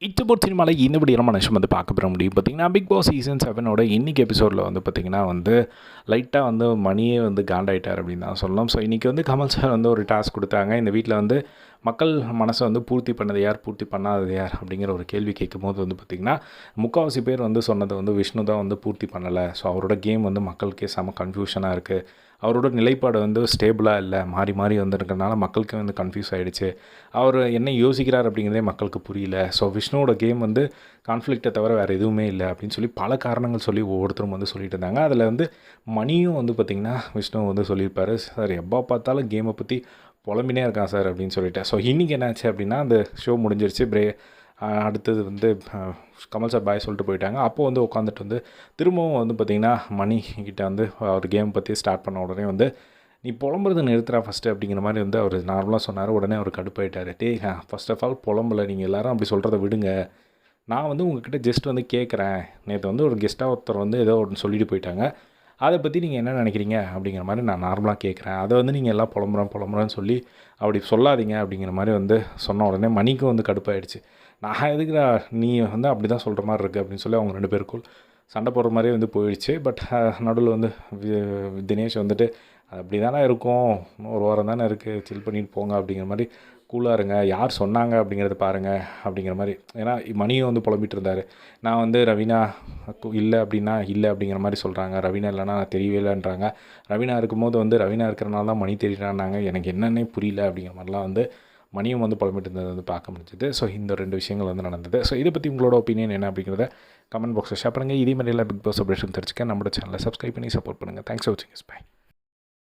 இச்சபோட் சினிமாவில் இன்னபடி நம்ம நிமிஷம் வந்து பார்க்க பெற முடியும். பார்த்திங்கன்னா பிக் பாஸ் சீசன் 7ஓட இன்றைக்கி எபிசோடில் வந்து பார்த்திங்கன்னா வந்து லைட்டாக வந்து மணியே வந்து காண்டாயிட்டார் அப்படின்னு தான் சொல்லலாம். ஸோ இன்றைக்கி வந்து கமல் சார் வந்து ஒரு டாஸ்க் கொடுத்தாங்க. இந்த வீட்டில் வந்து மக்கள் மனசை வந்து பூர்த்தி பண்ணது யார், பூர்த்தி பண்ணாதது யார் அப்படிங்கிற ஒரு கேள்வி கேட்கும்போது வந்து பார்த்திங்கன்னா முக்கால்வாசி பேர் வந்து சொன்னது வந்து விஷ்ணு தான் வந்து பூர்த்தி பண்ணலை. ஸோ அவரோட கேம் வந்து மக்களுக்கே செம கன்ஃபியூஷனாக இருக்குது. அவரோட நிலைப்பாடு வந்து ஸ்டேபிளாக இல்லை, மாறி மாறி வந்துருக்கனால மக்களுக்கு வந்து கன்ஃபியூஸ் ஆகிடுச்சு. அவர் என்ன யோசிக்கிறார் அப்படிங்கிறதே மக்களுக்கு புரியல. ஸோ விஷ்ணுவோட கேம் வந்து கான்ஃப்ளிக்ட்டை தவிர வேறு எதுவுமே இல்லை அப்படின்னு சொல்லி பல காரணங்கள் சொல்லி ஒவ்வொருத்தரும் வந்து சொல்லிட்டு இருந்தாங்க. அதில் வந்து மணியும் வந்து பார்த்திங்கன்னா விஷ்ணு வந்து சொல்லியிருப்பார், சார் எப்போ பார்த்தாலும் கேமை பற்றி புலம்பினே இருக்கான் சார் அப்படின்னு சொல்லிட்டு. ஸோ இன்றைக்கி என்னாச்சு அப்படின்னா அந்த ஷோ முடிஞ்சிருச்சு. அடுத்தது வந்து கமல் சார் பாய் சொல்லிட்டு போயிட்டாங்க. அப்போது வந்து உட்காந்துட்டு வந்து திரும்பவும் வந்து பார்த்திங்கன்னா மணி கிட்ட வந்து அவர் கேம் பற்றி ஸ்டார்ட் பண்ண உடனே வந்து நீ புலம்புறது நிறுத்துறா ஃபஸ்ட்டு அப்படிங்கிற மாதிரி வந்து அவர் நார்மலாக சொன்னார். உடனே அவர் கடுப்பாயிட்டார். ஃபர்ஸ்ட் ஆஃப் ஆல் புலம்பலை, நீங்கள் எல்லோரும் அப்படி சொல்கிறத விடுங்க. நான் வந்து உங்ககிட்ட ஜஸ்ட் வந்து கேட்குறேன். நேற்று வந்து ஒரு கெஸ்ட்டாக ஒருத்தர் வந்து ஏதோ ஒன்று சொல்லிட்டு போயிட்டாங்க, அதை பற்றி நீங்கள் என்ன நினைக்கிறீங்க அப்படிங்கிற மாதிரி நான் நார்மலாக கேட்குறேன். அதை வந்து நீங்கள் எல்லாம் புலம்புறேன்னு சொல்லி அப்படி சொல்லாதீங்க அப்படிங்கிற மாதிரி வந்து சொன்ன உடனே மணிக்கும் வந்து கடுப்பாயிடுச்சு. நான் எதுக்குடா நீ வந்து அப்படி தான் சொல்கிற மாதிரி இருக்குது அப்படின்னு சொல்லி அவங்க 2 பேருக்குள் சண்டை போடுற மாதிரியே வந்து போயிடுச்சு. பட் நடுவில் வந்து தினேஷ் வந்துட்டு அது அப்படி தானே இருக்கும், ஒரு வாரம் தானே இருக்குது, சில் பண்ணிட்டு போங்க அப்படிங்கிற மாதிரி கூலாக இருங்க, யார் சொன்னாங்க அப்படிங்கிறத பாருங்கள் அப்படிங்கிற மாதிரி. ஏன்னா மணியும் வந்து புலம்பிகிட்டு இருந்தார். நான் வந்து ரவீனா இல்லை அப்படின்னா இல்லை அப்படிங்கிற மாதிரி சொல்கிறாங்க, ரவீனா இல்லைனா நான் தெரியவே இல்லைன்றாங்க, ரவீனா இருக்கும்போது வந்து ரவீனா இருக்கிறனால தான் மணி தெரியிறான்னாங்க, எனக்கு என்னன்னே புரியல அப்படிங்கிற மாதிரிலாம் வந்து மணியும் வந்து புலம்பிட்டு இருந்தது வந்து பார்க்க முடிஞ்சுது. ஸோ இந்த 2 விஷயங்கள் வந்து நடந்தது. ஸோ இதை பற்றி உங்களோட ஒப்பீனியன் என்ன அப்படிங்கிறத கமெண்ட் பாக்ஸில் ஷேர் பண்ணுங்கள். இதே மாதிரி எல்லாம் பிக் பாஸ் அப்டேஷன் தெரிஞ்சுக்க நம்மளோட சேனலை சப்ஸ்கிரைப் பண்ணி சப்போர்ட் பண்ணுங்கள். தேங்க்ஸ் ஃபார் வாட்சிங். பை.